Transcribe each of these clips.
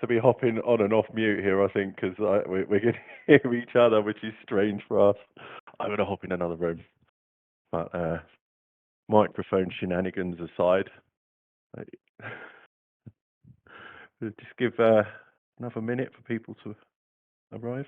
to be hopping on and off mute here, I think, because we're going to hear each other, which is strange for us. I'm going to hop in another room. But microphone shenanigans aside, just give another minute for people to arrive.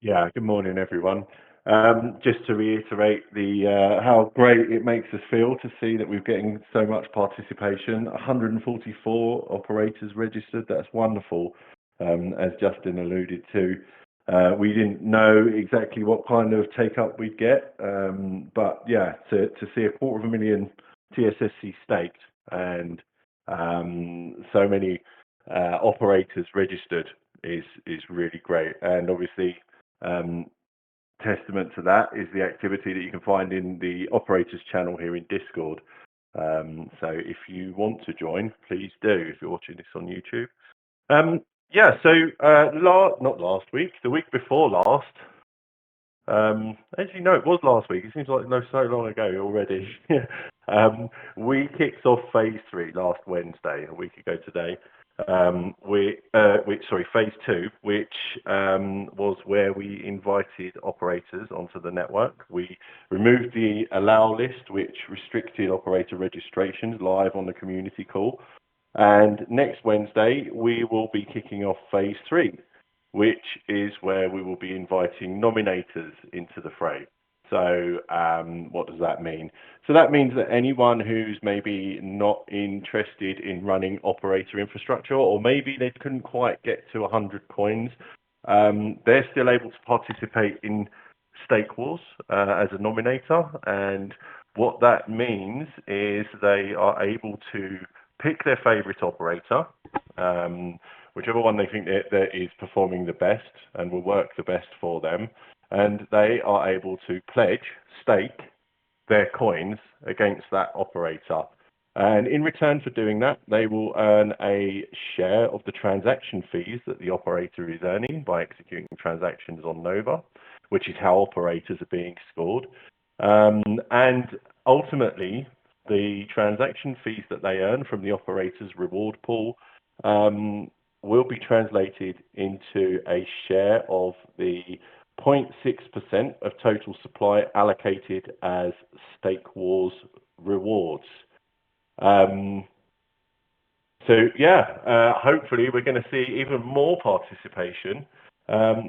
Yeah, good morning, everyone. Just to reiterate how great it makes us feel to see that we're getting so much participation. 144 operators registered. That's wonderful, as Justin alluded to. We didn't know exactly what kind of take-up we'd get, but yeah, to see 250,000 TSSC staked and so many operators registered is really great. And obviously, testament to that is the activity that you can find in the operators channel here in Discord. So if you want to join, please do if you're watching this on YouTube. Yeah, so not last week, the week before last. Actually, no, it was last week. It seems like so long ago already. We kicked off phase 3 last Wednesday, a week ago today. Phase 2, which was where we invited operators onto the network. We removed the allow list, which restricted operator registrations live on the community call. And next Wednesday, we will be kicking off phase 3, which is where we will be inviting nominators into the fray. So what does that mean? So that means that anyone who's maybe not interested in running operator infrastructure, or maybe they couldn't quite get to 100 coins, they're still able to participate in Stake Wars as a nominator. And what that means is they are able to pick their favorite operator, whichever one they think that is performing the best and will work the best for them, and they are able to stake their coins against that operator. And in return for doing that, they will earn a share of the transaction fees that the operator is earning by executing transactions on Nova, which is how operators are being scored. And ultimately, the transaction fees that they earn from the operator's reward pool will be translated into a share of the 0.6% of total supply allocated as Stake Wars rewards. Hopefully we're going to see even more participation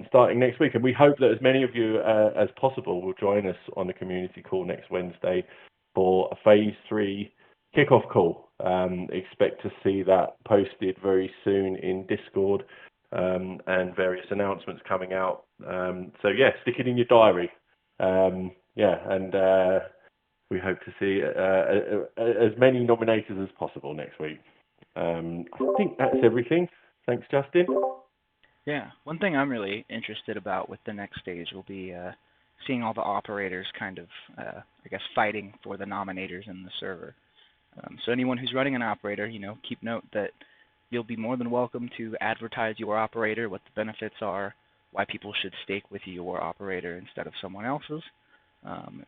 starting next week, and we hope that as many of you as possible will join us on the community call next Wednesday for a phase 3 kickoff call. Expect to see that posted very soon in Discord and various announcements coming out. Stick it in your diary. We hope to see as many nominators as possible next week. I think that's everything. Thanks, Justin. Yeah, one thing I'm really interested about with the next stage will be seeing all the operators kind of, fighting for the nominators in the server. So anyone who's running an operator, keep note that you'll be more than welcome to advertise your operator, what the benefits are, why people should stake with your operator instead of someone else's.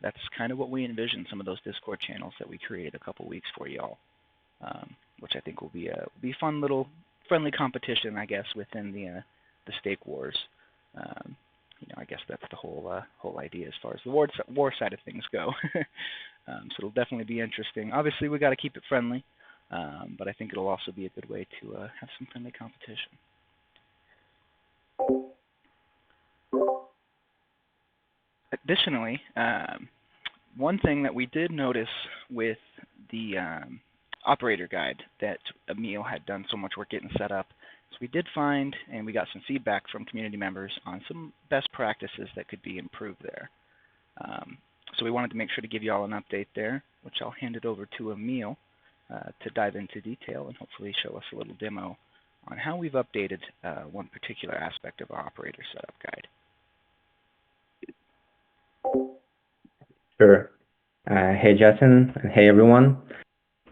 That's kind of what we envision, some of those Discord channels that we created a couple weeks for y'all, which I think will be a fun little friendly competition, I guess, within the Stake Wars. I guess that's the whole idea as far as the war side of things go. So it'll definitely be interesting. Obviously, we got to keep it friendly, but I think it'll also be a good way to have some friendly competition. Additionally, one thing that we did notice with the operator guide that Emil had done so much work getting set up, so we did find, and we got some feedback from community members on some best practices that could be improved there. So we wanted to make sure to give you all an update there, which I'll hand it over to Emil to dive into detail and hopefully show us a little demo on how we've updated one particular aspect of our operator setup guide. Sure. Hey, Justin, and hey, everyone.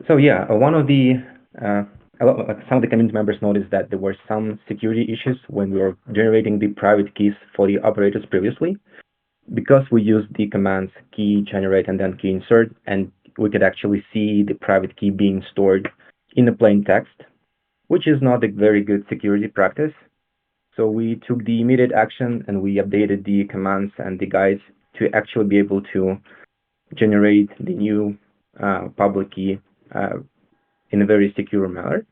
So yeah, some of the community members noticed that there were some security issues when we were generating the private keys for the operators previously, because we used the commands key generate and then key insert, and we could actually see the private key being stored in the plain text, which is not a very good security practice. So we took the immediate action and we updated the commands and the guides to actually be able to generate the new public key in a very secure manner.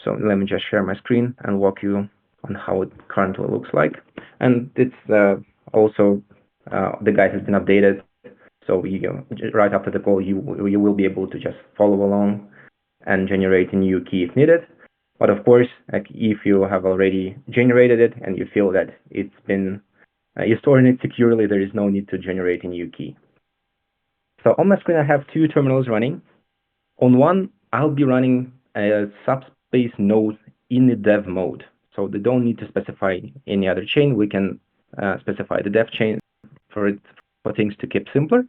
So let me just share my screen and walk you on how it currently looks like. And it's also, the guide has been updated. So right after the call, you will be able to just follow along and generate a new key if needed. But of course, if you have already generated it and you feel that it's been, you're storing it securely, there is no need to generate a new key. So on my screen, I have two terminals running. On one, I'll be running a subspace node in the dev mode. So they don't need to specify any other chain. We can specify the dev chain for things to keep simpler.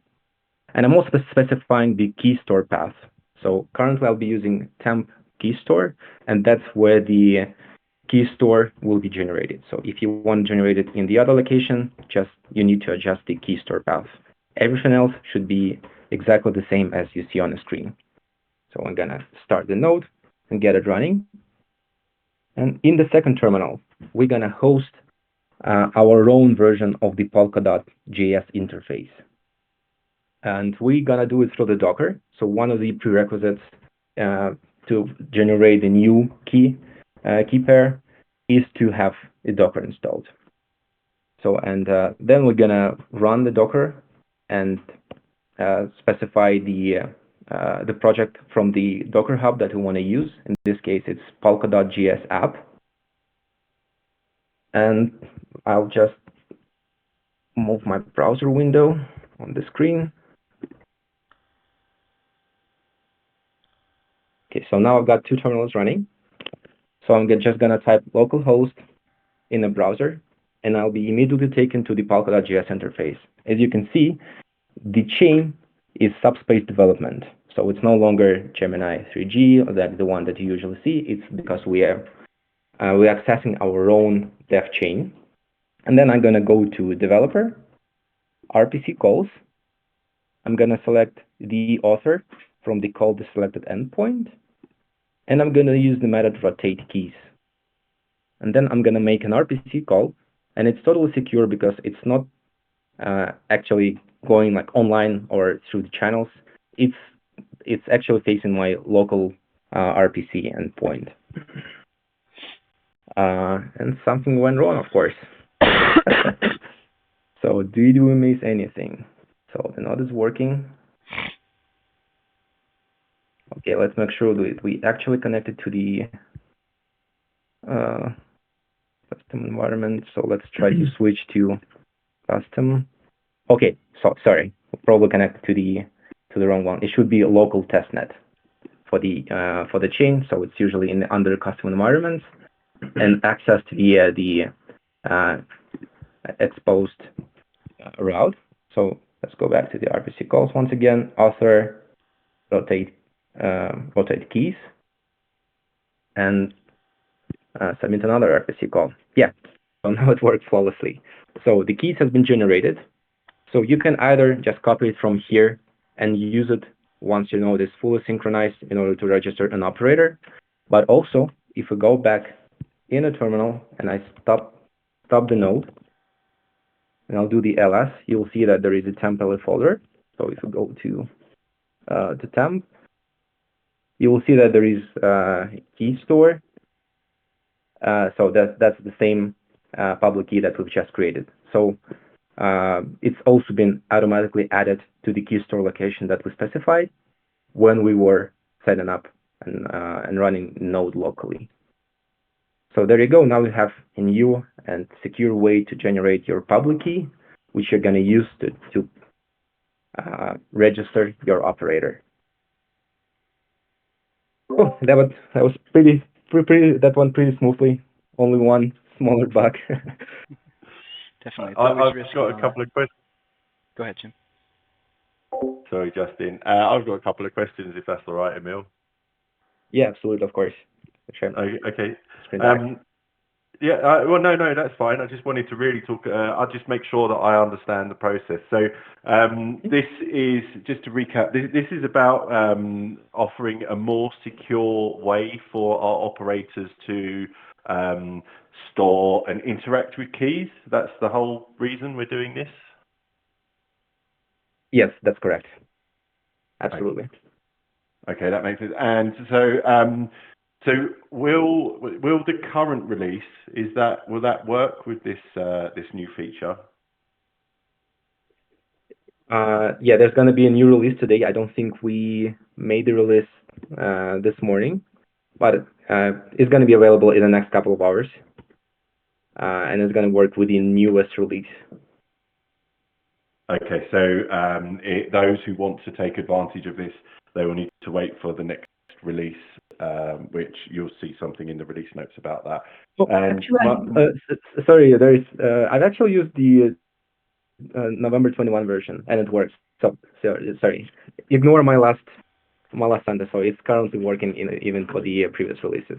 And I'm also specifying the key store path. So currently I'll be using temp key store, and that's where the key store will be generated. So if you want to generate it in the other location, you need to adjust the key store path. Everything else should be exactly the same as you see on the screen. So I'm gonna start the node and get it running. And in the second terminal, we're gonna host our own version of the Polkadot.js interface. And we're gonna do it through the Docker. So one of the prerequisites to generate a new key pair is to have a Docker installed. So, and then we're gonna run the Docker and specify the project from the Docker Hub that we want to use. In this case, it's Polkadot.js app. And I'll just move my browser window on the screen. Okay, so now I've got two terminals running. So I'm just gonna type localhost in the browser, and I'll be immediately taken to the Polkadot.js interface. As you can see, the chain is subspace development. So it's no longer Gemini 3G, or that's the one that you usually see. It's because we're accessing our own dev chain. And then I'm gonna go to developer, RPC calls. I'm gonna select the author from the call the selected endpoint. And I'm gonna use the method rotate keys. And then I'm gonna make an RPC call And it's totally secure because it's not actually going like online or through the channels. It's actually facing my local RPC endpoint. And something went wrong, of course. So did we miss anything? So the node is working. Okay, let's make sure that we actually connected to the custom environment. So let's try to switch to custom. Okay, so sorry, probably connected to the wrong one. It should be a local testnet for the chain. So it's usually under custom environments and access to the exposed route. So let's go back to the RPC calls once again. Author, rotate keys, and submit another RPC call. Yeah, so now it worked flawlessly. So the keys has been generated. So you can either just copy it from here and use it once your node is fully synchronized in order to register an operator. But also, if we go back in a terminal and I stop the node, and I'll do the ls, you'll see that there is a template folder. So if we go to temp, you will see that there is key store. So that's the same public key that we've just created. So it's also been automatically added to the key store location that we specified when we were setting up and running node locally. So there you go. Now we have a new and secure way to generate your public key, which you're going to use to register your operator. Oh, that was pretty that went pretty smoothly. Only one smaller bug. Definitely. I've got a couple of questions. Go ahead, Jim. Sorry, Justin. I've got a couple of questions, if that's all right, Emil. Yeah, absolutely, of course. Sure. Okay. Well, no, that's fine. I just wanted to really talk. I'll just make sure that I understand the process. So this is, just to recap, this is about offering a more secure way for our operators to store and interact with keys. That's the whole reason we're doing this? Yes, that's correct. Absolutely. Okay, that makes sense. And so will the current release, will that work with this new feature? Yeah, there's going to be a new release today. I don't think we made the release this morning, but it's going to be available in the next couple of hours, and it's going to work with the newest release. Okay, so those who want to take advantage of this, they will need to wait for the next release, which you'll see something in the release notes about that. Oh, sorry, I've actually used the November 21 version, and it works. So sorry, ignore my last sentence. So it's currently working even for the previous releases.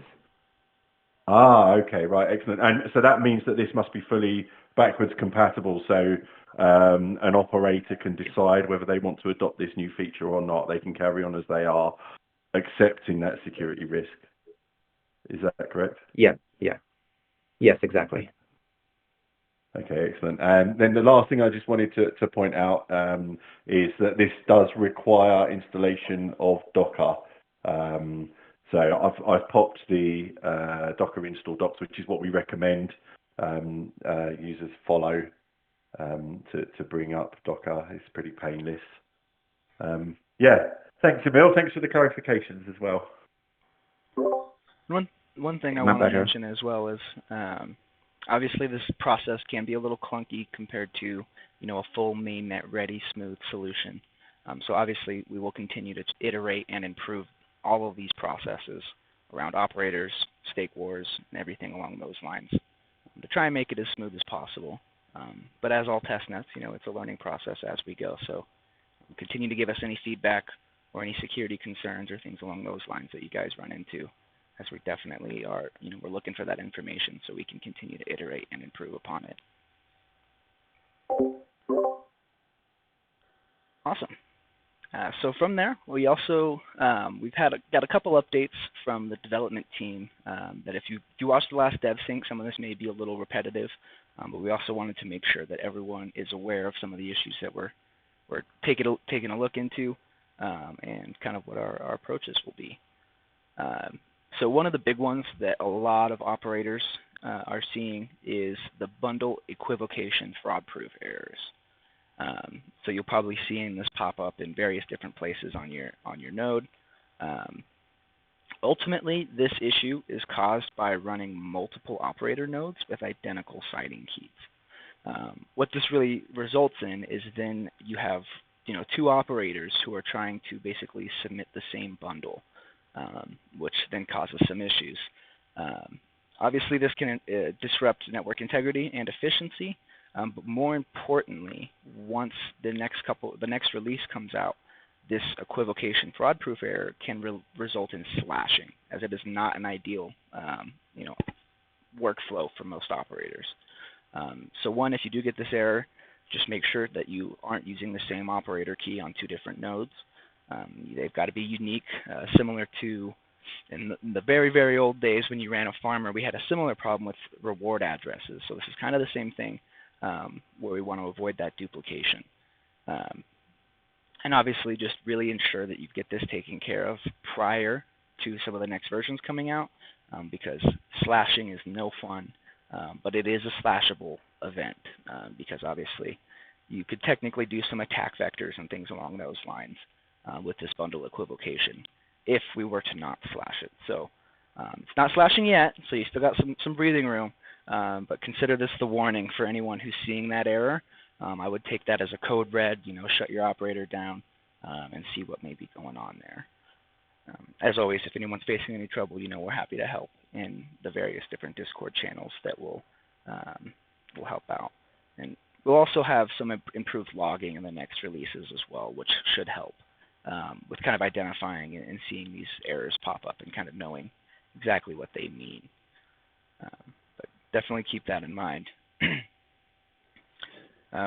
Okay, right, excellent. And so that means that this must be fully backwards compatible. So an operator can decide whether they want to adopt this new feature or not. They can carry on as they are, accepting that security risk. Is that correct? Yeah. Yes, exactly. Okay, excellent. And then the last thing I just wanted to point out is that this does require installation of Docker. So I've popped the Docker install docs, which is what we recommend users follow to bring up Docker. It's pretty painless. Yeah, thanks, Emil. Thanks for the clarifications as well. One thing I want to mention as well is obviously this process can be a little clunky compared to a full mainnet ready smooth solution. So obviously we will continue to iterate and improve all of these processes around operators, stake wars, and everything along those lines to try and make it as smooth as possible. But as all test nets, it's a learning process as we go. So continue to give us any feedback or any security concerns or things along those lines that you guys run into, as we definitely are, we're looking for that information so we can continue to iterate and improve upon it. Awesome. So from there, we also we've got a couple updates from the development team that if you watched the last DevSync, some of this may be a little repetitive, But we also wanted to make sure that everyone is aware of some of the issues that we're taking a look into, and kind of what our approaches will be. So one of the big ones that a lot of operators are seeing is the bundle equivocation fraud-proof errors. So you'll probably seeing this pop up in various different places on your node. Ultimately, this issue is caused by running multiple operator nodes with identical citing keys. What this really results in is then you have two operators who are trying to basically submit the same bundle, which then causes some issues. Obviously, this can disrupt network integrity and efficiency, but more importantly, once the next release comes out, this equivocation fraud-proof error can result in slashing, as it is not an ideal workflow for most operators. So one, if you do get this error, just make sure that you aren't using the same operator key on two different nodes. They've got to be unique, similar to in the very, very old days when you ran a farmer, we had a similar problem with reward addresses. So this is kind of the same thing, where we want to avoid that duplication. And obviously just really ensure that you get this taken care of prior to some of the next versions coming out, because slashing is no fun, but it is a slashable event, because obviously you could technically do some attack vectors and things along those lines with this bundle equivocation if we were to not slash it. So it's not slashing yet, so you still got some breathing room, but consider this the warning for anyone who's seeing that error. I would take that as a code red, shut your operator down, and see what may be going on there. As always, if anyone's facing any trouble, we're happy to help in the various different Discord channels that will help out. And we'll also have some improved logging in the next releases as well, which should help with kind of identifying and seeing these errors pop up and kind of knowing exactly what they mean. But definitely keep that in mind.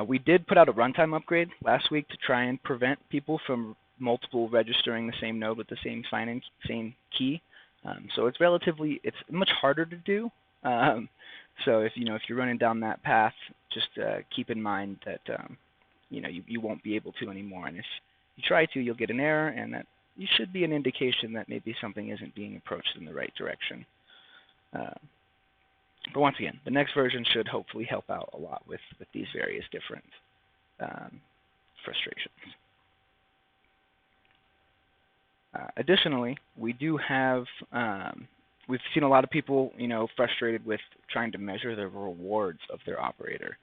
We did put out a runtime upgrade last week to try and prevent people from multiple registering the same node with the same sign-in, same key. So it's much harder to do. So if you're running down that path, just keep in mind that you won't be able to anymore. And if you try to, you'll get an error, and that should be an indication that maybe something isn't being approached in the right direction. But once again, the next version should hopefully help out a lot with these various different frustrations. Additionally, we do have, we've seen a lot of people, frustrated with trying to measure the rewards of their operator.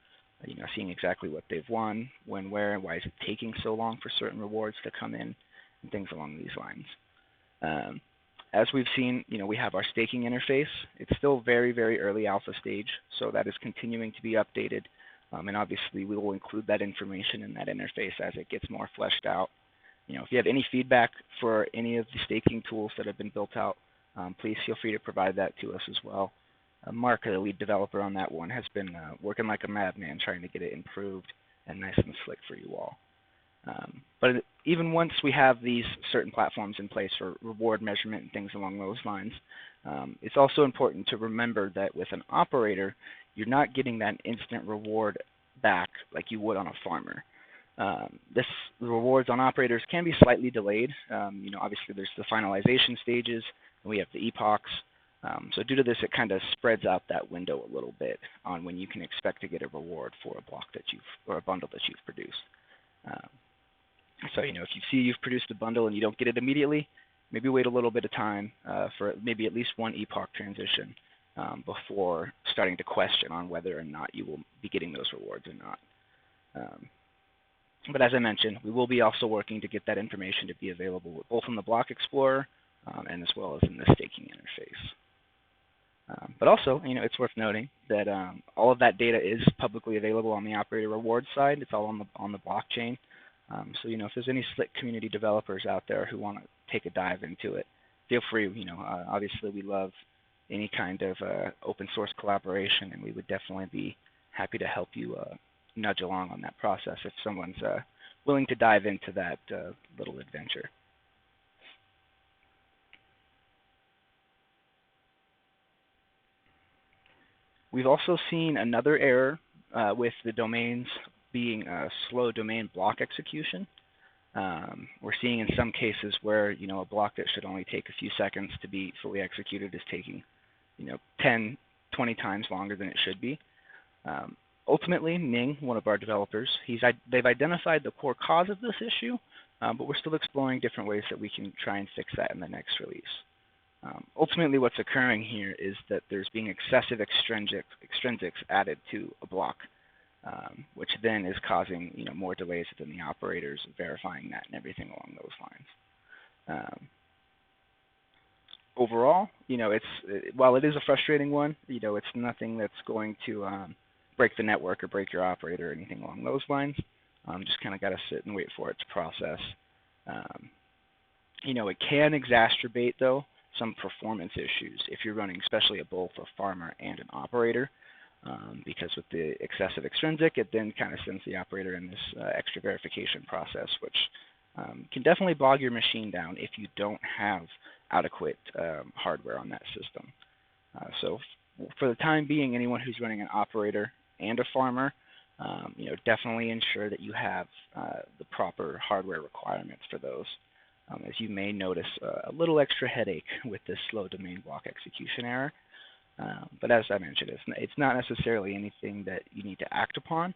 Seeing exactly what they've won, when, where, and why is it taking so long for certain rewards to come in, and things along these lines. As we've seen, we have our staking interface. It's still very, very early alpha stage, so that is continuing to be updated. And obviously, we will include that information in that interface as it gets more fleshed out. If you have any feedback for any of the staking tools that have been built out, please feel free to provide that to us as well. Mark, the lead developer on that one, has been working like a madman trying to get it improved and nice and slick for you all. But even once we have these certain platforms in place for reward measurement and things along those lines, it's also important to remember that with an operator, you're not getting that instant reward back like you would on a farmer. The rewards on operators can be slightly delayed. Obviously there's the finalization stages, and we have the epochs. So due to this, it kind of spreads out that window a little bit on when you can expect to get a reward for a block or a bundle that you've produced. So if you see you've produced a bundle and you don't get it immediately, maybe wait a little bit of time for maybe at least one epoch transition before starting to question on whether or not you will be getting those rewards or not. But as I mentioned, we will be also working to get that information to be available both in the Block Explorer and as well as in the staking interface. But also, it's worth noting that all of that data is publicly available on the operator rewards side. It's all on the blockchain. So if there's any Slick community developers out there who want to take a dive into it, feel free. Obviously we love any kind of open source collaboration, and we would definitely be happy to help you nudge along on that process if someone's willing to dive into that little adventure. We've also seen another error with the domains being slow domain block execution. We're seeing in some cases where, a block that should only take a few seconds to be fully executed is taking, 10, 20 times longer than it should be. Ultimately, Ning, one of our developers, they've identified the core cause of this issue, but we're still exploring different ways that we can try and fix that in the next release. Ultimately, what's occurring here is that there's being excessive extrinsics added to a block, which then is causing more delays within the operators, verifying that and everything along those lines. Overall, while it is a frustrating one, it's nothing that's going to break the network or break your operator or anything along those lines. Just kind of got to sit and wait for it to process. It can exacerbate, though, some performance issues if you're running especially both a farmer and an operator, because with the excessive extrinsic, it then kind of sends the operator in this extra verification process, which can definitely bog your machine down if you don't have adequate hardware on that system. So for the time being, anyone who's running an operator and a farmer, definitely ensure that you have the proper hardware requirements for those. As you may notice, a little extra headache with this slow domain block execution error. But as I mentioned, it's not necessarily anything that you need to act upon,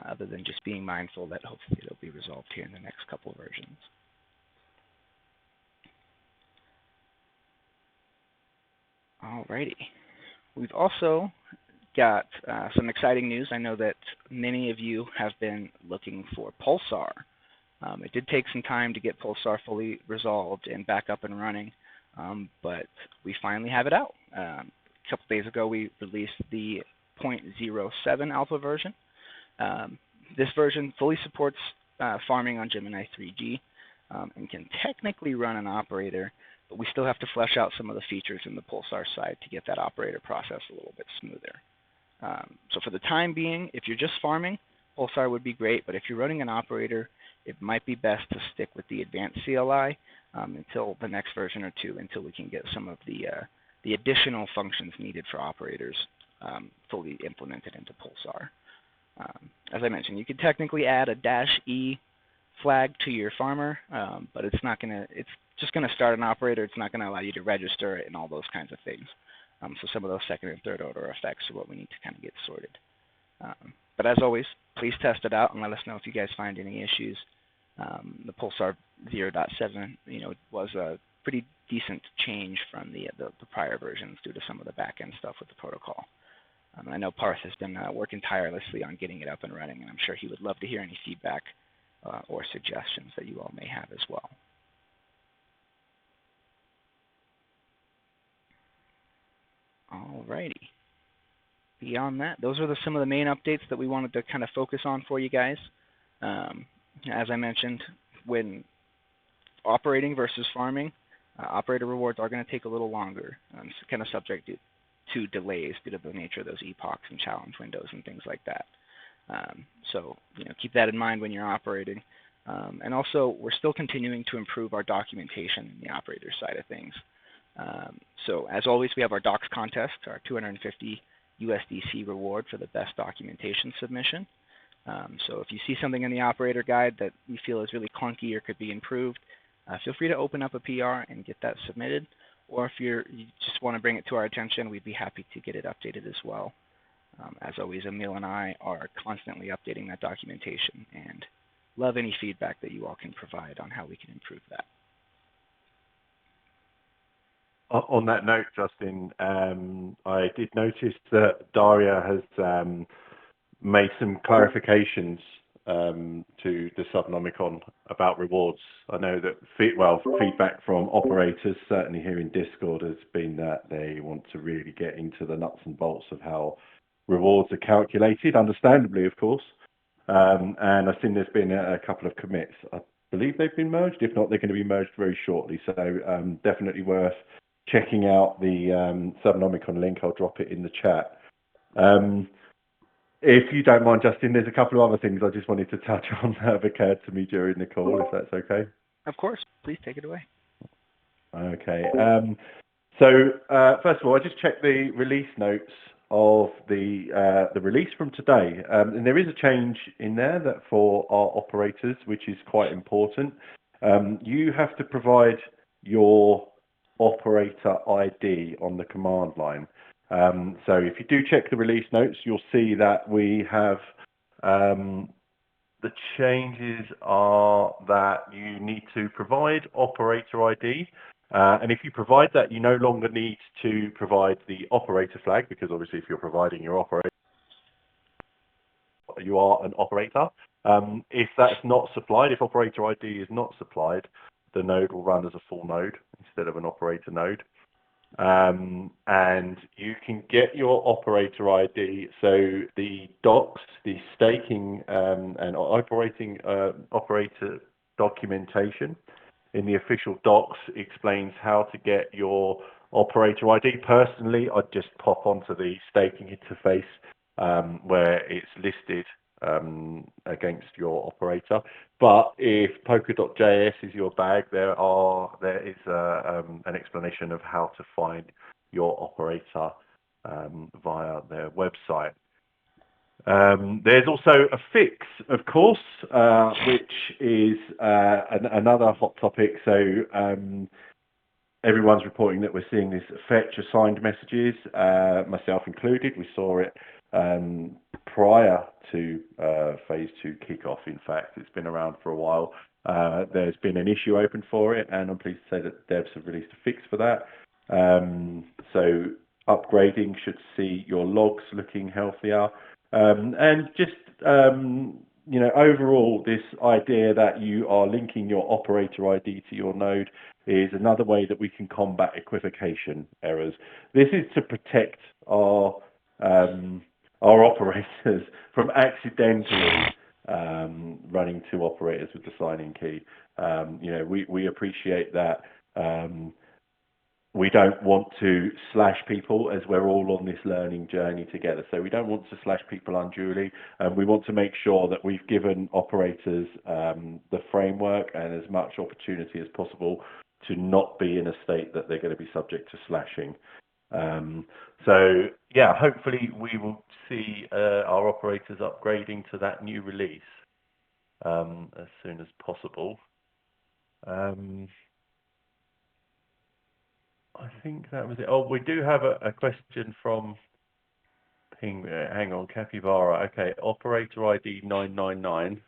other than just being mindful that hopefully it'll be resolved here in the next couple of versions. Alrighty. We've also got some exciting news. I know that many of you have been looking for Pulsar. It did take some time to get Pulsar fully resolved and back up and running, but we finally have it out. A couple days ago, we released the 0.07 alpha version. This version fully supports farming on Gemini 3G and can technically run an operator, but we still have to flesh out some of the features in the Pulsar side to get that operator process a little bit smoother. So for the time being, if you're just farming, Pulsar would be great, but if you're running an operator, it might be best to stick with the advanced CLI until the next version or two, until we can get some of the additional functions needed for operators fully implemented into Pulsar. As I mentioned, you could technically add a -E flag to your farmer, but it's just going to start an operator. It's not going to allow you to register it and all those kinds of things. So some of those second and third order effects are what we need to kind of get sorted. But as always, please test it out and let us know if you guys find any issues. The Pulsar 0.7, was a pretty decent change from the prior versions due to some of the back-end stuff with the protocol. I know Parth has been working tirelessly on getting it up and running, and I'm sure he would love to hear any feedback or suggestions that you all may have as well. Alrighty. Beyond that, those are some of the main updates that we wanted to kind of focus on for you guys. As I mentioned, when operating versus farming, operator rewards are going to take a little longer. It's kind of subject to delays due to the nature of those epochs and challenge windows and things like that. So keep that in mind when you're operating. And also, we're still continuing to improve our documentation in the operator side of things. So as always, we have our docs contest, our 250 USDC reward for the best documentation submission. So if you see something in the operator guide that you feel is really clunky or could be improved, feel free to open up a PR and get that submitted. Or if you just want to bring it to our attention, we'd be happy to get it updated as well. As always, Emil and I are constantly updating that documentation and love any feedback that you all can provide on how we can improve that. On that note, Justin, I did notice that Daria has made some clarifications to the Subnomicon about rewards. I know that feedback from operators, certainly here in Discord, has been that they want to really get into the nuts and bolts of how rewards are calculated, understandably, of course. And I've seen there's been a couple of commits. I believe they've been merged. If not, they're going to be merged very shortly. So definitely worth checking out the Subnomicon link. I'll drop it in the chat. If you don't mind, Justin, there's a couple of other things I just wanted to touch on that have occurred to me during the call, if that's okay. Of course. Please take it away. Okay. So first of all, I just checked the release notes of the release from today, and there is a change in there that for our operators, which is quite important. You have to provide your operator ID on the command line. So if you do check the release notes, you'll see that we have the changes are that you need to provide operator ID. And if you provide that, you no longer need to provide the operator flag, because obviously if you're providing your operator, you are an operator. If that's not supplied, if operator ID is not supplied, the node will run as a full node instead of an operator node. And you can get your operator ID. So the docs, the staking and operator documentation in the official docs explains how to get your operator ID. Personally, I'd just pop onto the staking interface where it's listed against your operator. But if Polkadot.js is your bag, there is an explanation of how to find your operator via their website. There's also a fix, of course, which is another hot topic. So everyone's reporting that we're seeing this fetch assigned messages, myself included. We saw it prior to phase 2 kickoff. In fact, it's been around for a while. There's been an issue open for it, and I'm pleased to say that devs have released a fix for that. So upgrading should see your logs looking healthier. And just, overall, this idea that you are linking your operator ID to your node is another way that we can combat equivocation errors. This is to protect our operators from accidentally running two operators with the sign-in key. We appreciate that. We don't want to slash people, as we're all on this learning journey together. So we don't want to slash people unduly. We want to make sure that we've given operators the framework and as much opportunity as possible to not be in a state that they're going to be subject to slashing. Hopefully we will see our operators upgrading to that new release as soon as possible. I think that was it. Oh, we do have a question from hang on, Capybara. Okay, operator ID 999.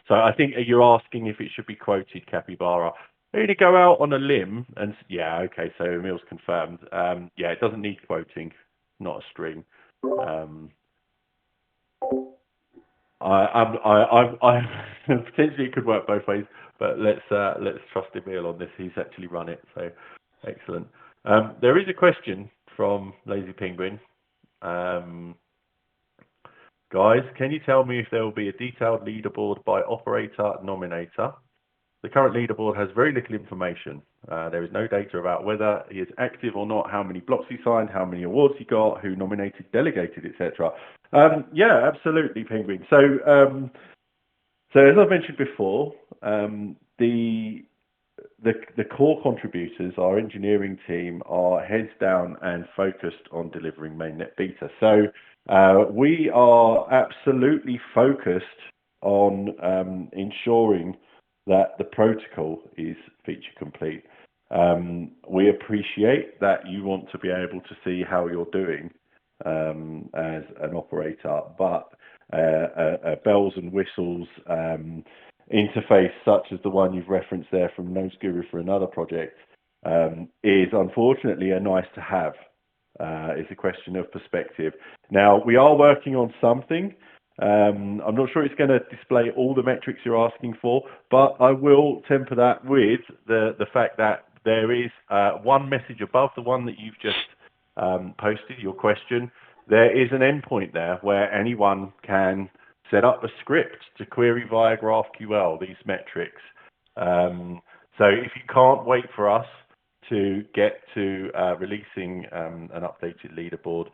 So I think you're asking if it should be quoted, Capybara. I'm going to go out on a limb and okay. So Emil's confirmed. It doesn't need quoting, not a string. I potentially it could work both ways, but let's trust Emil on this. He's actually run it, so excellent. There is a question from Lazy Penguin. Guys, can you tell me if there will be a detailed leaderboard by operator nominator? The current leaderboard has very little information. There is no data about whether he is active or not, how many blocks he signed, how many awards he got, who nominated, delegated, etc. Absolutely, Penguin. So as I mentioned before, the core contributors, our engineering team, are heads down and focused on delivering mainnet beta. So we are absolutely focused on ensuring that the protocol is feature complete. We appreciate that you want to be able to see how you're doing as an operator, but a bells and whistles interface such as the one you've referenced there from NodeSguru for another project is unfortunately a nice to have. It's a question of perspective. Now, we are working on something. I'm not sure it's going to display all the metrics you're asking for, but I will temper that with the fact that there is one message above the one that you've just posted, your question. There is an endpoint there where anyone can set up a script to query via GraphQL these metrics. So if you can't wait for us to get to releasing an updated leaderboard,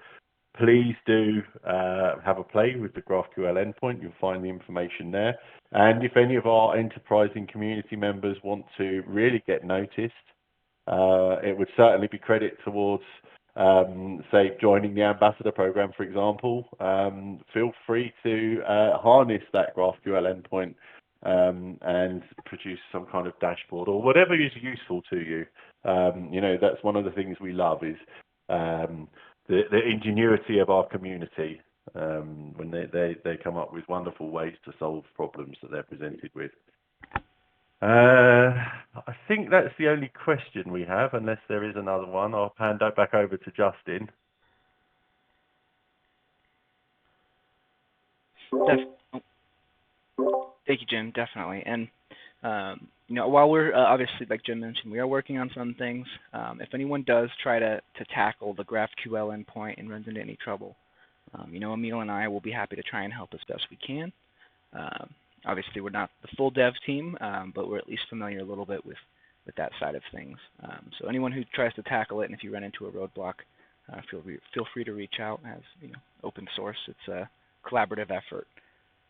please do have a play with the GraphQL endpoint. You'll find the information there. And if any of our enterprising community members want to really get noticed, it would certainly be credit towards say joining the ambassador program, for example, feel free to harness that GraphQL endpoint and produce some kind of dashboard or whatever is useful to you. That's one of the things we love is the ingenuity of our community when they come up with wonderful ways to solve problems that they're presented with. I think that's the only question we have, unless there is another one. I'll hand that back over to Justin. Thank you, Jim. Definitely. And while we're obviously, like Jim mentioned, we are working on some things. If anyone does try to tackle the GraphQL endpoint and runs into any trouble, Emil and I will be happy to try and help as best we can. Obviously, we're not the full dev team, but we're at least familiar a little bit with that side of things. So anyone who tries to tackle it, and if you run into a roadblock, feel free to reach out. As open source, it's a collaborative effort.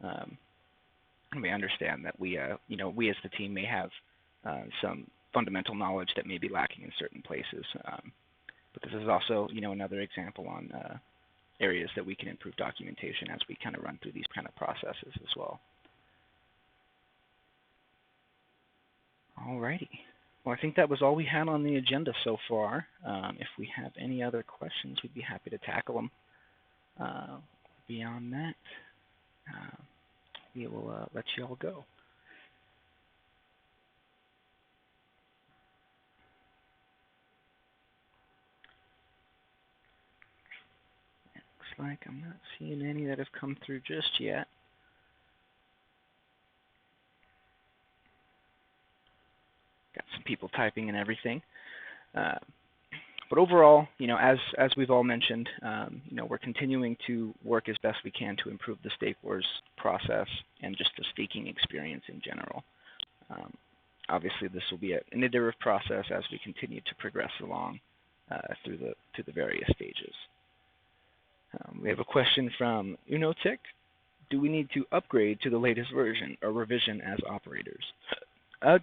And we understand that we as the team may have some fundamental knowledge that may be lacking in certain places. But this is also, another example on areas that we can improve documentation as we kind of run through these kind of processes as well. Alrighty. Well, I think that was all we had on the agenda so far. If we have any other questions, we'd be happy to tackle them. Beyond that, we will let you all go. Looks like I'm not seeing any that have come through just yet. Got some people typing and everything. But overall, as we've all mentioned, we're continuing to work as best we can to improve the Stake Wars process and just the staking experience in general. Obviously, this will be an iterative process as we continue to progress along through the various stages. We have a question from Unotic. Do we need to upgrade to the latest version or revision as operators?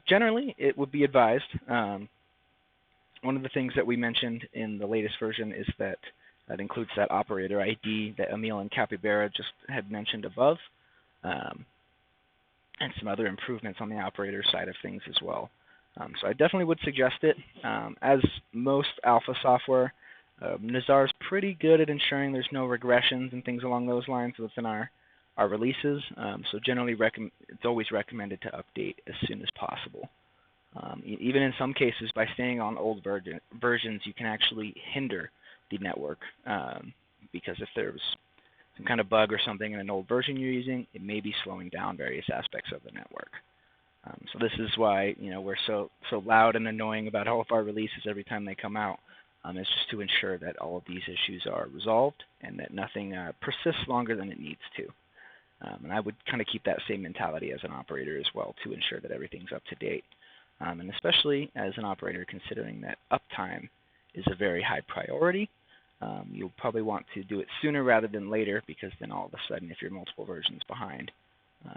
Generally, it would be advised. One of the things that we mentioned in the latest version is that includes that operator ID that Emil and Capybara just had mentioned above, and some other improvements on the operator side of things as well. So I definitely would suggest it. As most alpha software, Nazar is pretty good at ensuring there's no regressions and things along those lines within our releases. So generally, it's always recommended to update as soon as possible. Even in some cases, by staying on old versions, you can actually hinder the network because if there's some kind of bug or something in an old version you're using, it may be slowing down various aspects of the network. So this is why we're so loud and annoying about all of our releases every time they come out. It's just to ensure that all of these issues are resolved and that nothing persists longer than it needs to. And I would kind of keep that same mentality as an operator as well to ensure that everything's up to date. And especially as an operator, considering that uptime is a very high priority, you'll probably want to do it sooner rather than later, because then all of a sudden, if you're multiple versions behind,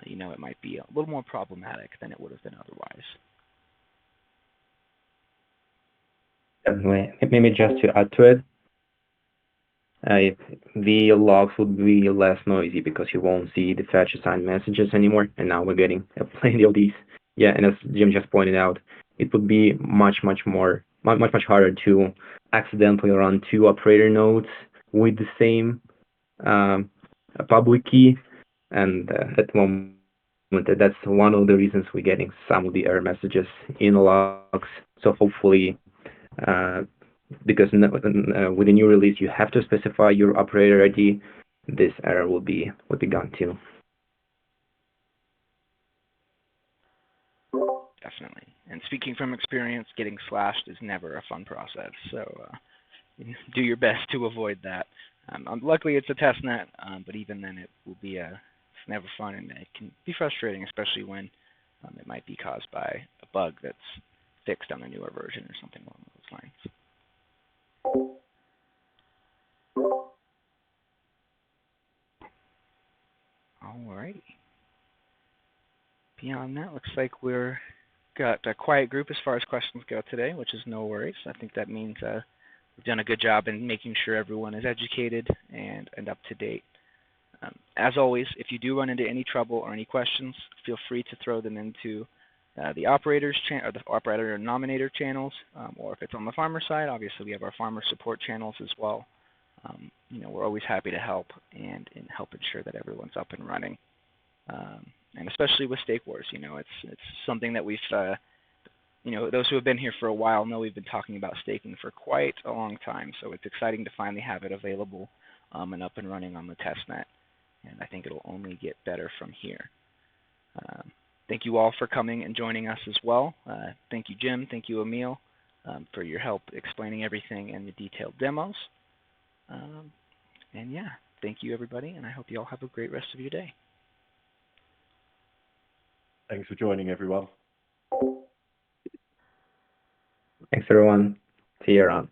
it might be a little more problematic than it would have been otherwise. Definitely. Maybe just to add to it, the logs would be less noisy because you won't see the fetch assigned messages anymore, and now we're getting plenty of these. Yeah, and as Jim just pointed out, it would be much harder to accidentally run two operator nodes with the same public key, and at the moment that's one of the reasons we're getting some of the error messages in logs. So hopefully, because with the new release you have to specify your operator ID, this error will be gone too. Definitely. And speaking from experience, getting slashed is never a fun process. So do your best to avoid that. Luckily, it's a test net, but even then, it will be it's never fun, and it can be frustrating, especially when it might be caused by a bug that's fixed on a newer version or something along those lines. Alrighty. Beyond that, looks like we're got a quiet group as far as questions go today, which is no worries. I think that means We've done a good job in making sure everyone is educated and up to date. As always, if you do run into any trouble or any questions, feel free to throw them into the operator's or the operator and nominator channels, or if it's on the farmer side, obviously we have our farmer support channels as well. You know, we're always happy to help and help ensure that everyone's up and running. And especially with Stake Wars, you know, it's something that we've, you know, those who have been here for a while know we've been talking about staking for quite a long time. So it's exciting to finally have it available and up and running on the testnet. And I think it'll only get better from here. Thank you all for coming and joining us as well. Thank you, Jim. Thank you, Emil, for your help explaining everything and the detailed demos. And yeah, thank you, everybody, and I hope you all have a great rest of your day. Thanks for joining, everyone. Thanks, everyone. See you around.